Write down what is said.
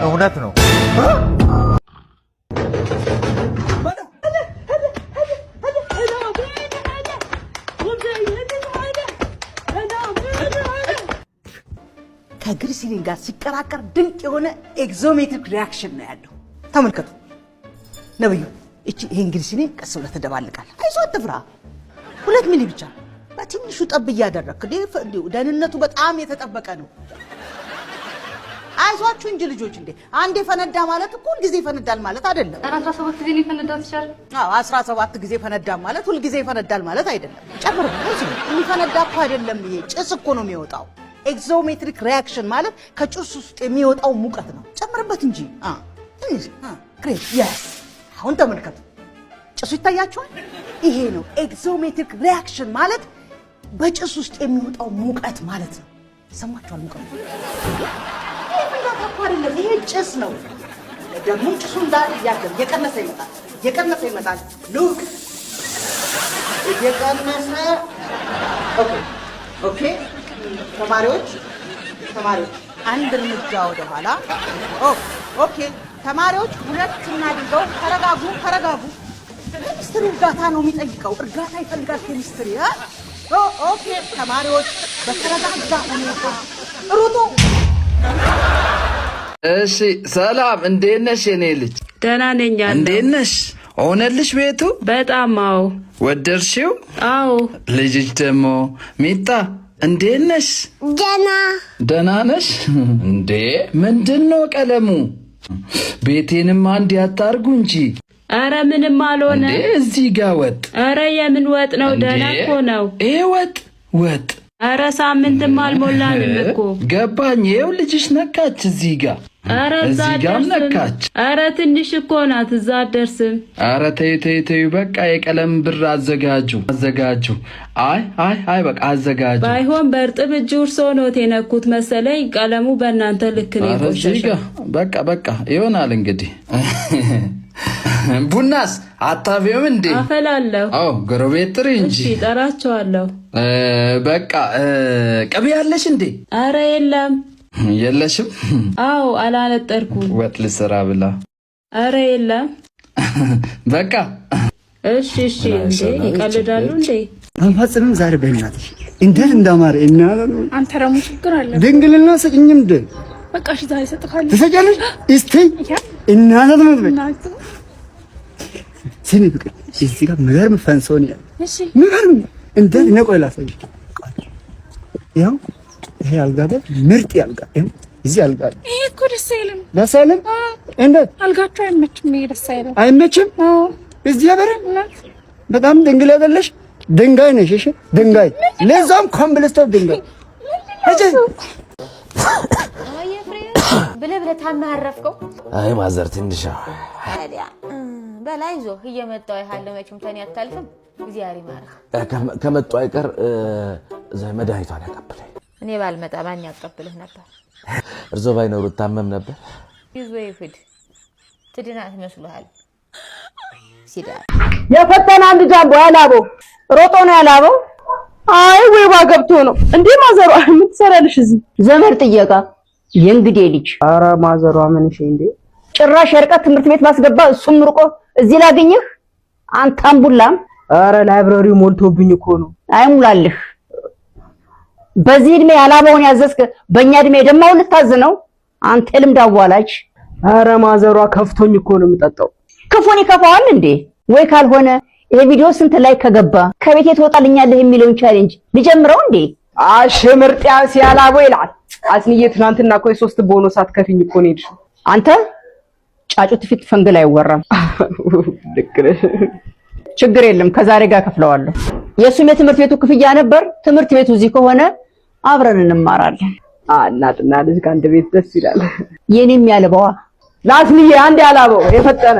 እውነት ነው። ከግሪሲሊን ጋር ሲቀራቀር ድንቅ የሆነ ኤግዞሜትሪክ ሪአክሽን ነው ያለው። ተመልከቱ ነብዩ፣ ይሄን ግሪሲሊን ቀስ ብለህ ትደባልቃለህ። አይዞህ አትፍራ። 2 ሚሊ ብቻ በትንሹ ጠብ እያደረግክ ደህንነቱ በጣም የተጠበቀ ነው። አይዟችሁ እንጂ ልጆች፣ እንዴ አንዴ ፈነዳ ማለት እኮ ሁልጊዜ ይፈነዳል ማለት አይደለም። 17 ጊዜ ይፈነዳል ይችላል። አዎ 17 ጊዜ ፈነዳ ማለት ሁልጊዜ ይፈነዳል ማለት አይደለም። ጨምር ነው የሚፈነዳ እኮ አይደለም። ይሄ ጭስ እኮ ነው የሚወጣው። ኤግዞሜትሪክ ሪአክሽን ማለት ከጭስ ውስጥ የሚወጣው ሙቀት ነው። ጨምርበት እንጂ ግሬት የስ። አሁን ተመልከቱ፣ ጭሱ ይታያችኋል። ይሄ ነው ኤግዞሜትሪክ ሪአክሽን ማለት በጭስ ውስጥ የሚወጣው ሙቀት ማለት ነው። ሰማችኋል? ሙቀት አይደለም፣ ይሄ ጭስ ነው። ደግሞ ጭሱ እንዳለ ያገም የቀነሰ ይመጣል። ሉክ እየቀነሰ ኦኬ። ተማሪዎች አንድ እርምጃ ወደ ኋላ። ኦኬ ተማሪዎች፣ ሁለት እናድርገው። ተረጋጉ። ኬሚስትሪ እርጋታ ነው የሚጠይቀው። እርጋታ ይፈልጋል ኬሚስትሪ። ኦኬ ተማሪዎች በተረጋጋ ሁኔታ ሩጡ። እሺ ሰላም፣ እንዴት ነሽ የኔ ልጅ? ደህና ነኝ። እንዴት ነሽ? ሆነልሽ ቤቱ? በጣም አዎ። ወደድሽው? አዎ። ልጅሽ ደግሞ ሚጣ እንዴት ነሽ? ደህና ነሽ እንዴ? ምንድነው ቀለሙ? ቤቴንም አንድ ያታርጉ እንጂ። አረ ምንም አልሆነ። እንዴ እዚህ ጋር ወጥ። አረ የምን ወጥ ነው? ደህና እኮ ነው። ይሄ ወጥ አረ ሳምንትም አልሞላንም እኮ። ገባኝ። ይኸው ልጅሽ ነካች እዚህ ጋር። አረ እዚህ ጋር ነካች። አረ ትንሽ እኮ ናት፣ እዛ አትደርስም። አረ ተይ በቃ የቀለም ብር አዘጋጁ። አይ በቃ አዘጋጁ። ባይሆን በእርጥብ እጅ እርሶ ኖት የነኩት መሰለኝ። ቀለሙ በእናንተ ልክ ነው የቆሸሸው። በቃ ይሆናል እንግዲህ። ቡናስ አታፊም እንዴ? አፈላለሁ። አዎ ጎረቤት ጥሪ እንጂ። እሺ እጠራቸዋለሁ። በቃ ቅቤ ያለሽ እንዴ? አረ የለም። የለሽም? አዎ አላነጠርኩም። ወጥ ልስራ ብላ። አረ የለም። በቃ እሺ እንዴ ይቀልዳሉ እንዴ? አንፈጽምም ዛሬ በእናትሽ እንዴት እንዳማረ እናያለን። አንተ ደግሞ ችግር አለ። ድንግልና ሰጭኝም እንደ በቃ እሺ ዛሬ ሰጥካለሁ። ትሰጫለሽ? እስቲ እናት ነው ስሚ ፍቅር፣ እዚህ ጋር ምገርም ፈንሶን ያለ እሺ ምገርም እንዴት ነው? ቆይ ላሳይሽ። ያው ይሄ አልጋ አይደል? ምርጥ አልጋ። እዚህ አልጋ ይሄ እኮ ደስ አይልም። እንዴት አልጋቸው አይመችም? ይሄ ደስ አይመችም? እዚህ አበረ በጣም ድንግል አይደለሽ? ድንጋይ ነሽ። እሺ ድንጋይ፣ ለዛም ኮምብልስቶን ድንጋይ። እሺ ብለህ ታማረፍከው። አይ ማዘር ትንሽ ታዲያ በላይ ዞ እየመጣው ያለ መቼም ተኔ አታልፍም። እግዚአብሔር ይማርህ። ከመጣው አይቀር መድኃኒቷን ያቀብለኝ። እኔ ባልመጣ ማን ያቀብልህ ነበር? እርዞ ባይኖሩ ታመም ነበር። ይዞ ይፍድ ትድናት መስሎሃል? ሲዳ የፈተና አንድ ጃምቦ ያላበው ሮጦ ነው ያላበው። አይ ወይባ ገብቶ ነው እንዴ? ማዘሯ ምን ትሰራለሽ እዚህ? ዘመድ ጥየቃ የእንግዲህ ልጅ። ኧረ ማዘሯ ምን እሺ እንዴ? ጭራሽ የርቀት ትምህርት ቤት ማስገባ እሱም ርቆ እዚህ ላገኘህ አንተ አምቡላም። ኧረ ላይብረሪው ሞልቶብኝ እኮ ነው። አይሙላልህ። በዚህ እድሜ ያላባውን ያዘዝከ በእኛ እድሜ ደማው ልታዝነው አንተ ልምድ አዋላጅ። ኧረ ማዘሯ ከፍቶኝ እኮ ነው የምጠጣው። ክፉን ይከፋዋል እንዴ? ወይ ካልሆነ ይሄ ቪዲዮ ስንት ላይ ከገባ ከቤቴ ትወጣልኛለህ የሚለውን ቻሌንጅ ልጀምረው እንዴ? አሽምርጥያ ሲያላቦ ይላል። አስንዬ ትናንትና እኮ 3 ቦኖስ አትከፍኝ እኮ ነው ሄድሽ አንተ። ጫጩት ፊት ፈንግል አይወራም። ችግር የለም ከዛሬ ጋር ከፍለዋለሁ። የሱም የትምህርት ቤቱ ክፍያ ነበር። ትምህርት ቤቱ እዚህ ከሆነ አብረን እንማራለን። እናትና ልጅ ከአንድ ቤት ደስ ይላል። የኔም ያለበዋ ላስንዬ አንድ ያላበው የፈጠነ